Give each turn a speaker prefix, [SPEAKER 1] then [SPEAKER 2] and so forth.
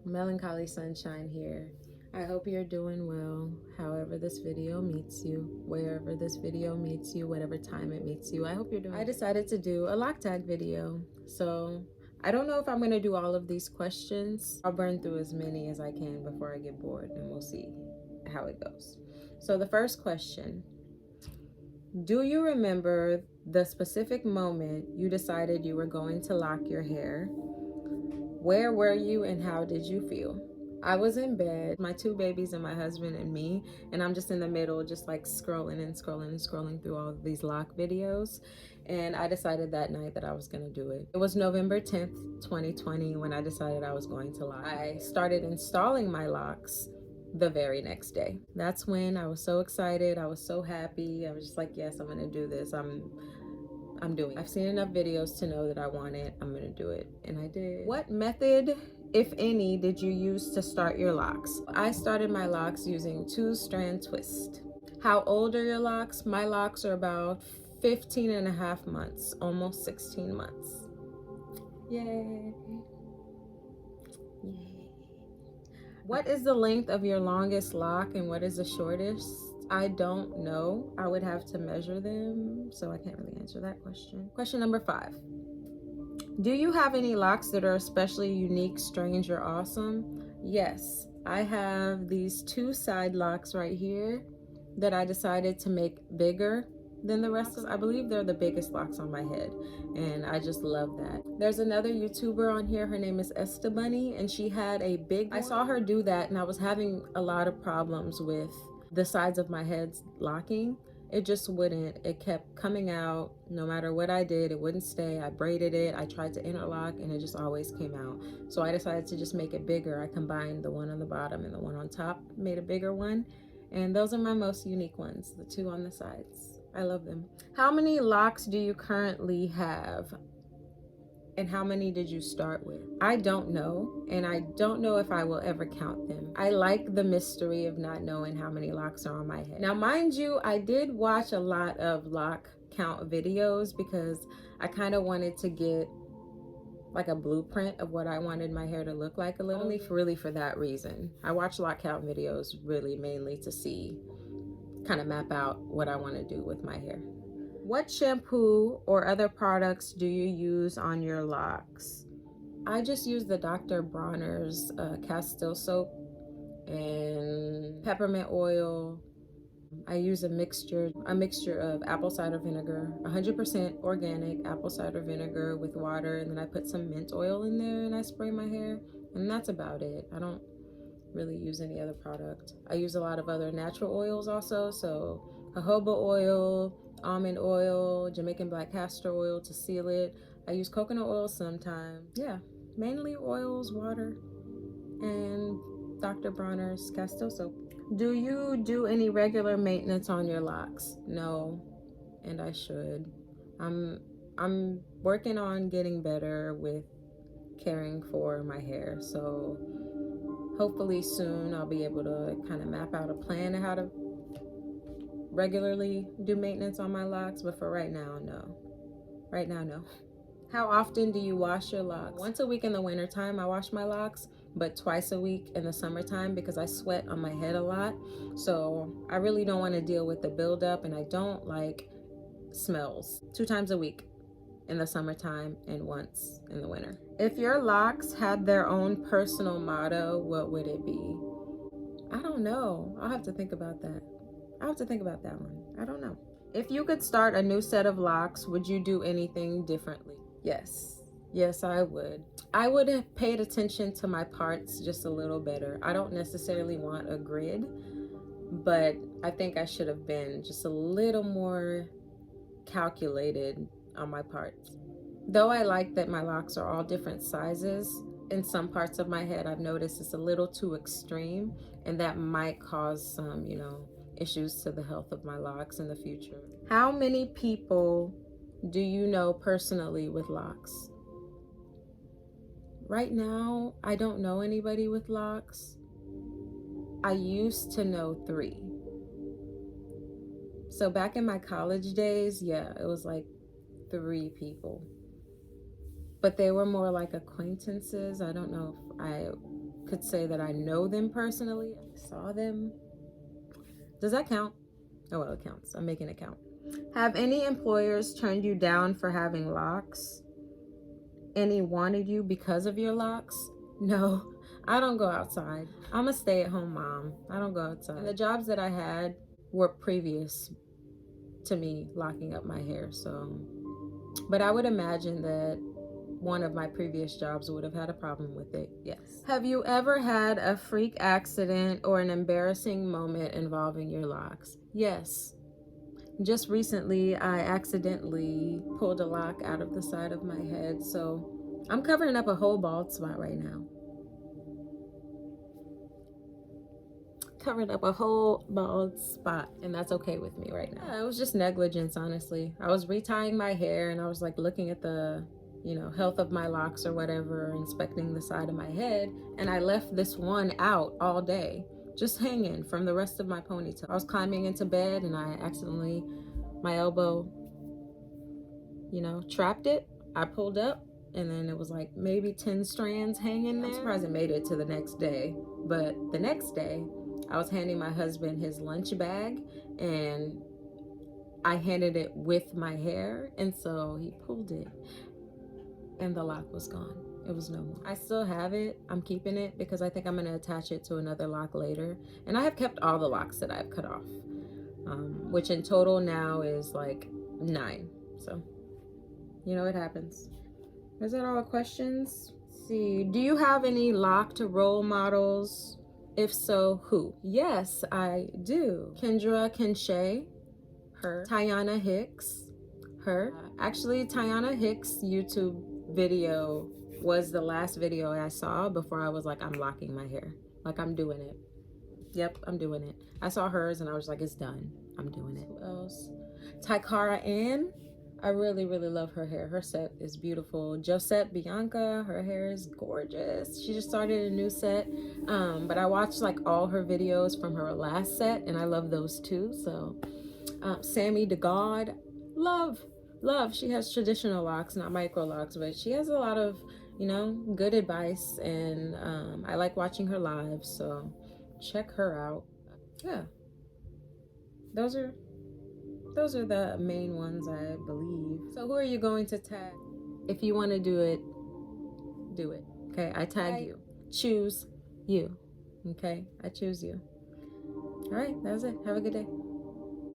[SPEAKER 1] Melancholy Sunshine here. I hope you're doing well, however this video meets you, wherever this video meets you, whatever time it meets you. I hope you're doing I decided to do a lock tag video. So I don't know if I'm going to do all of these questions. I'll burn through as many as I can before I get bored, and we'll see how it goes. So the first question: do you remember the specific moment you decided you were going to lock your hair? Where were you and how did you feel? I was in bed, my two babies and my husband and me, and I'm just in the middle, just like scrolling and scrolling and scrolling through all of these lock videos. And I decided that night that I was gonna do it. It was November 10th, 2020 when I decided I was going to lock. I started installing my locks the very next day. That's when I was so excited. I was so happy. I was just like, yes, I'm gonna do this. I'm doing it. I've seen enough videos to know that I want it. I'm gonna do it, and I did. What method, if any, did you use to start your locks? I started my locks using 2-strand twist. How old are your locks? My locks are about 15 and a half months, almost 16 months. Yay. Yay. What is the length of your longest lock and what is the shortest? I don't know. I would have to measure them, so I can't really answer that question. Question number 5. Do you have any locks that are especially unique, strange, or awesome? Yes, I have these 2 side locks right here that I decided to make bigger than the rest. I believe they're the biggest locks on my head, and I just love that. There's another YouTuber on here, her name is Esta Bunny, and she had a big one. I saw her do that, and I was having a lot of problems with the sides of my head locking. It just wouldn't. It kept coming out. No matter what I did, it wouldn't stay. I braided it, I tried to interlock, and it just always came out. So I decided to just make it bigger. I combined the one on the bottom and the one on top, made a bigger one, and those are my most unique ones, the 2 on the sides. I love them. How many locks do you currently have? And how many did you start with? I don't know, and I don't know if I will ever count them. I like the mystery of not knowing how many locks are on my head. Now, mind you, I did watch a lot of lock count videos because I kind of wanted to get like a blueprint of what I wanted my hair to look like a little. Only really for that reason. I watch lock count videos really mainly to see, kind of map out what I want to do with my hair. What shampoo or other products do you use on your locks? I just use the Dr. Bronner's Castile soap and peppermint oil. I use a mixture of apple cider vinegar, 100% organic apple cider vinegar with water, and then I put some mint oil in there and I spray my hair, and that's about it. I don't really use any other product. I use a lot of other natural oils also, so jojoba oil, almond oil, Jamaican black castor oil to seal it. I use coconut oil sometimes. Yeah, mainly oils, water, and Dr. Bronner's Castile soap. Do you do any regular maintenance on your locks? No, and I should. I'm working on getting better with caring for my hair, so hopefully soon I'll be able to kind of map out a plan of how to regularly do maintenance on my locks, but for right now, no. Right now, no. How often do you wash your locks? Once a week in the wintertime, I wash my locks, but twice a week in the summertime because I sweat on my head a lot. So I really don't want to deal with the buildup, and I don't like smells. 2 times a week in the summertime and once in the winter. If your locks had their own personal motto, what would it be? I don't know. I'll have to think about that. I'll have to think about that one. I don't know. If you could start a new set of locks, would you do anything differently? Yes. Yes, I would. I would have paid attention to my parts just a little better. I don't necessarily want a grid, but I think I should have been just a little more calculated on my parts. Though I like that my locks are all different sizes, in some parts of my head I've noticed it's a little too extreme, and that might cause some, issues to the health of my locks in the future. How many people do you know personally with locks? Right now, I don't know anybody with locks. I used to know 3. So back in my college days, yeah, it was like 3 people. But they were more like acquaintances. I don't know if I could say that I know them personally. I saw them. Does that count? Oh, well, it counts. I'm making it count. Have any employers turned you down for having locks? Any wanted you because of your locks? No, I don't go outside. I'm a stay-at-home mom. I don't go outside. And the jobs that I had were previous to me locking up my hair, so. But I would imagine that one of my previous jobs would have had a problem with it, yes. Have you ever had a freak accident or an embarrassing moment involving your locks? Yes. Just recently, I accidentally pulled a lock out of the side of my head, so I'm covering up a whole bald spot right now. Covered up a whole bald spot, and that's okay with me right now. Yeah, it was just negligence, honestly. I was retying my hair, and I was like looking at the, health of my locks or whatever, inspecting the side of my head, and I left this one out all day, just hanging from the rest of my ponytail. I was climbing into bed, and I accidentally, my elbow, trapped it. I pulled up, and then it was like maybe 10 strands hanging there. I'm surprised it made it to the next day, but the next day, I was handing my husband his lunch bag, and I handed it with my hair, and so he pulled it, and the lock was gone. It was no more. I still have it. I'm keeping it because I think I'm going to attach it to another lock later, and I have kept all the locks that I've cut off, which in total now is like 9. So, it happens. Is that all the questions? Let's see. Do you have any locked role models? If so, who? Yes, I do. Kendra Kenshay, her. Tiana Hicks, her. Actually, Tiana Hicks' YouTube video was the last video I saw before I was like, I'm locking my hair. Like, I'm doing it. Yep, I'm doing it. I saw hers and I was like, it's done. I'm doing it. Who else? Taikara Ann. I really, really love her hair. Her set is beautiful. Josette Bianca, her hair is gorgeous. She just started a new set. But I watched like all her videos from her last set, and I love those too. So Sammy DeGod, love. She has traditional locks, not Microlocs, but she has a lot of, good advice, and I like watching her live, so check her out. Yeah. Those are the main ones, I believe. So who are you going to tag? If you want to do it, do it. Okay, I tag you. Choose you. Okay, I choose you. All right, that's it. Have a good day.